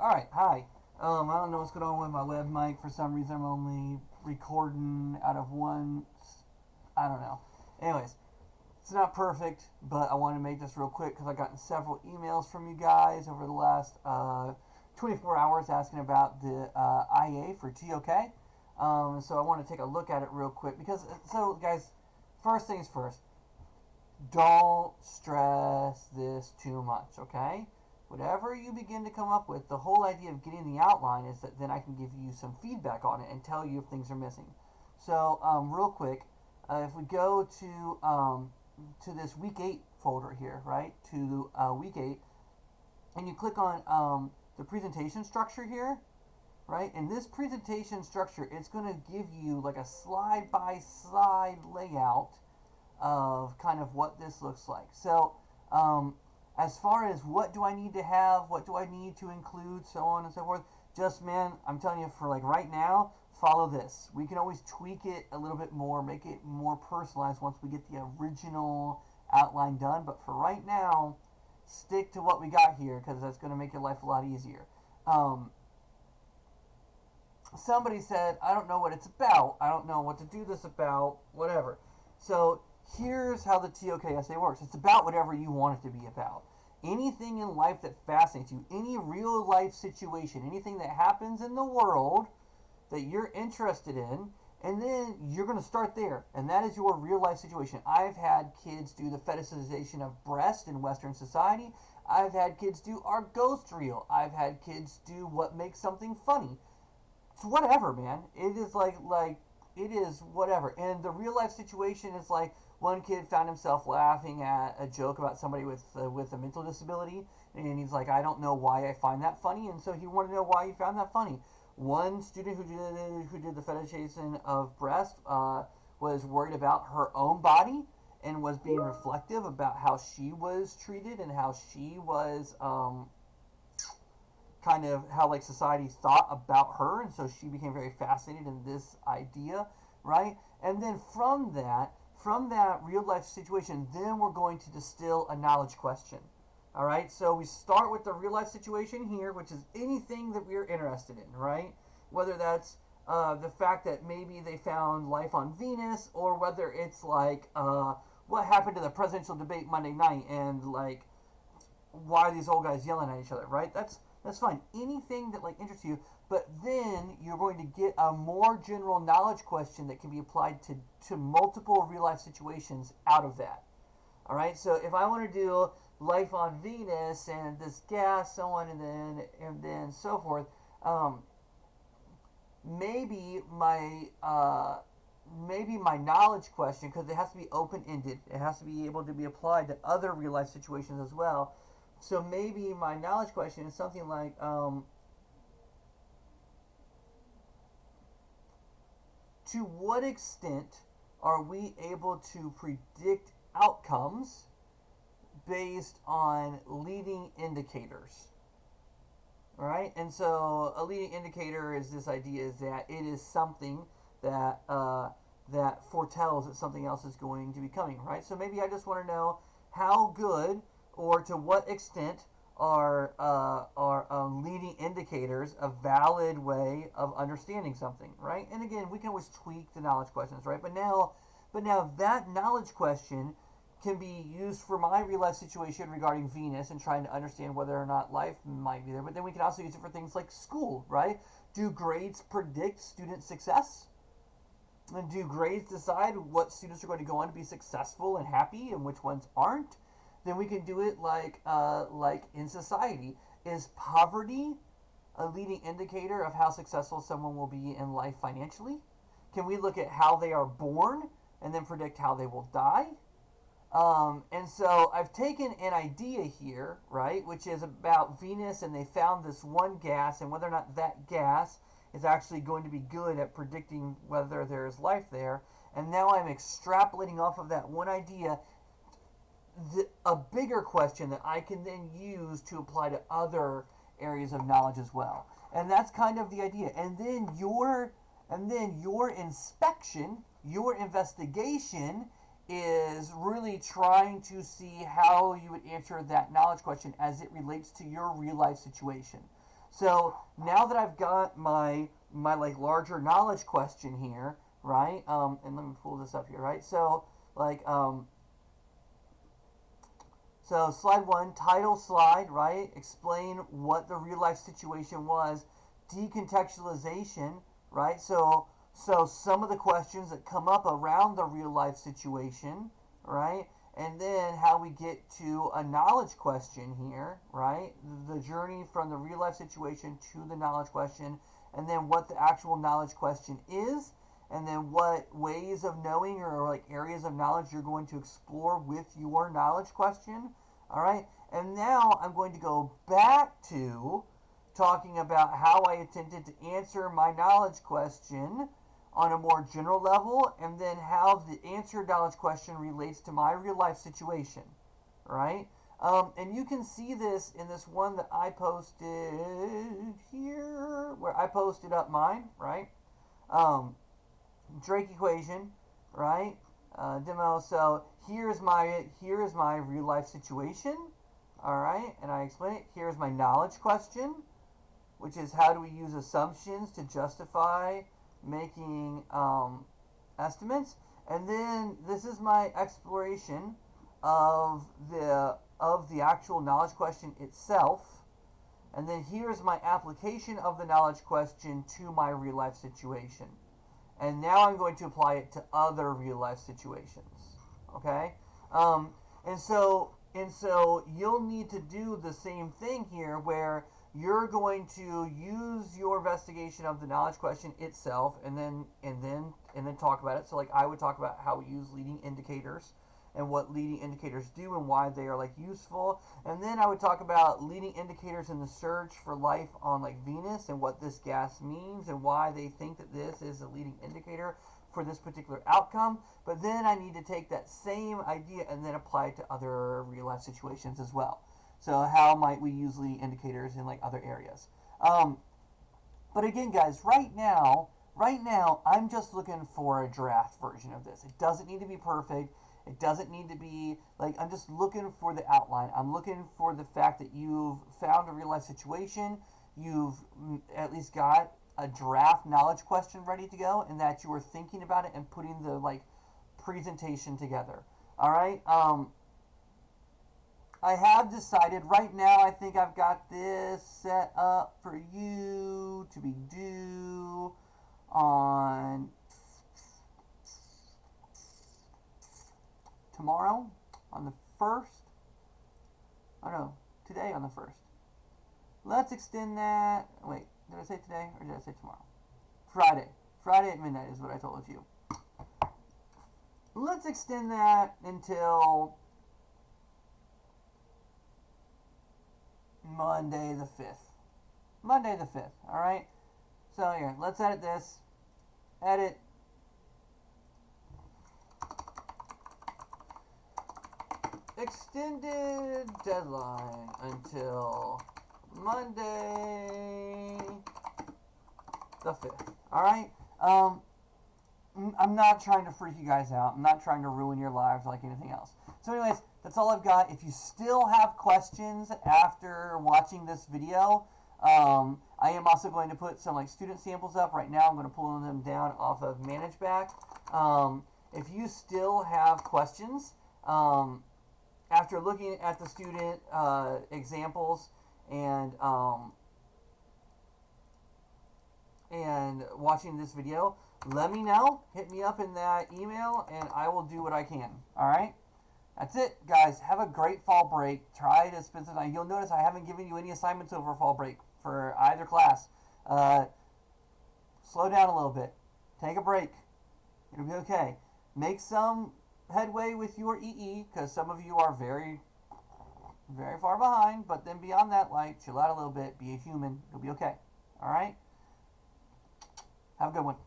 Alright, hi. I don't know what's going on with my web mic. For some reason, I'm only recording out of one. I don't know. Anyways, it's not perfect, but I want to make this real quick because I've gotten several emails from you guys over the last 24 hours asking about the IA for TOK. So I want to take a look at it real quick because, so guys, first things first, don't stress this too much, okay? Whatever you begin to come up with, the whole idea of getting the outline is that then I can give you some feedback on it and tell you if things are missing. So, real quick, if we go to this week 8 folder here, right, to week 8, and you click on the presentation structure here, right, in this presentation structure, it's going to give you like a slide-by-slide layout of kind of what this looks like. So, as far as what do I need to have, what do I need to include, so on and so forth, just, man, I'm telling you, for like right now, follow this. We can always tweak it a little bit more, make it more personalized once we get the original outline done. But for right now, stick to what we got here because that's going to make your life a lot easier. Somebody said, I don't know what it's about. I don't know what to do this about, whatever. So here's how the TOK essay works. It's about whatever you want it to be about. Anything in life that fascinates you, any real life situation, anything that happens in the world that you're interested in, and then you're going to start there. And that is your real life situation. I've had kids do the fetishization of breast in Western society. I've had kids do our ghost reel. I've had kids do what makes something funny. It's whatever, man. It is like it is whatever. And the real life situation is like one kid found himself laughing at a joke about somebody with a mental disability, and he's like, I don't know why I find that funny, and so he wanted to know why he found that funny. One student who did the fetishization of breast was worried about her own body and was being reflective about how she was treated and how she was kind of how like society thought about her, and so she became very fascinated in this idea, right? And then from that real life situation, then we're going to distill a knowledge question. All right, so we start with the real life situation here, which is anything that we're interested in, right? Whether that's the fact that maybe they found life on Venus, or whether it's like what happened to the presidential debate Monday night and like why are these old guys yelling at each other, right? That's fine. Anything that like interests you, but then you're going to get a more general knowledge question that can be applied to multiple real life situations out of that. All right. So if I want to do life on Venus and this gas, so on, and then so forth, maybe my knowledge question, because it has to be open ended, it has to be able to be applied to other real life situations as well. So maybe my knowledge question is something like, to what extent are we able to predict outcomes based on leading indicators? All right, and so a leading indicator is this idea is that it is something that that foretells that something else is going to be coming, right? So maybe I just want to know how good or to what extent are leading indicators a valid way of understanding something, right? And again, we can always tweak the knowledge questions, right? But now that knowledge question can be used for my real life situation regarding Venus and trying to understand whether or not life might be there. But then we can also use it for things like school, right? Do grades predict student success? And do grades decide what students are going to go on to be successful and happy and which ones aren't? Then we can do it like in society. Is poverty a leading indicator of how successful someone will be in life financially? Can we look at how they are born and then predict how they will die? And so I've taken an idea here, right, which is about Venus, and they found this one gas, and whether or not that gas is actually going to be good at predicting whether there is life there. And now I'm extrapolating off of that one idea a bigger question that I can then use to apply to other areas of knowledge as well. And that's kind of the idea. And then your inspection, your investigation is really trying to see how you would answer that knowledge question as it relates to your real life situation. So now that I've got my like larger knowledge question here, right? And let me pull this up here, right? So like so slide 1, title slide, right? Explain what the real life situation was. Decontextualization, right? So some of the questions that come up around the real life situation, right? And then how we get to a knowledge question here, right? The journey from the real life situation to the knowledge question, and then what the actual knowledge question is, and then what ways of knowing or like areas of knowledge you're going to explore with your knowledge question. All right, and now I'm going to go back to talking about how I attempted to answer my knowledge question on a more general level, and then how the answered knowledge question relates to my real life situation, right? And you can see this in this one that I posted here, where I posted up mine, right? Drake equation, right? Demo. So here is my real life situation, all right, and I explain it. Here's my knowledge question, which is how do we use assumptions to justify making estimates, and then this is my exploration of the actual knowledge question itself, and then here's my application of the knowledge question to my real life situation, and now I'm going to apply it to other real life situations. Okay, and so you'll need to do the same thing here, where you're going to use your investigation of the knowledge question itself, and then talk about it. So like I would talk about how we use leading indicators and what leading indicators do and why they are like useful, and then I would talk about leading indicators in the search for life on like Venus and what this gas means and why they think that this is a leading indicator for this particular outcome. But then I need to take that same idea and then apply it to other real life situations as well. So how might we use leading indicators in like other areas? But again, guys, right now, I'm just looking for a draft version of this. It doesn't need to be perfect. It doesn't need to be like, I'm just looking for the outline. I'm looking for the fact that you've found a real life situation. You've at least got a draft knowledge question ready to go, and that you were thinking about it and putting the like presentation together. All right. I have decided right now, I think I've got this set up for you to be due on tomorrow, on the 1st. Oh no, today on the 1st. Let's extend that. Wait, did I say today or did I say tomorrow? Friday. Friday at midnight is what I told you. Let's extend that until Monday the 5th. Monday the 5th, alright? So here, let's edit this. Edit. Extended deadline until Monday the 5th. Alright? I'm not trying to freak you guys out. I'm not trying to ruin your lives like anything else. So anyways, that's all I've got. If you still have questions after watching this video, I am also going to put some like student samples up right now. I'm going to pull them down off of ManageBack. If you still have questions, after looking at the student examples and watching this video, let me know. Hit me up in that email, and I will do what I can. All right? That's it, guys. Have a great fall break. Try to spend some time. You'll notice I haven't given you any assignments over fall break for either class. Slow down a little bit. Take a break. It'll be okay. Make some headway with your EE, because some of you are very, very far behind. But then beyond that, like, chill out a little bit. Be a human. It'll be okay. All right? Have a good one.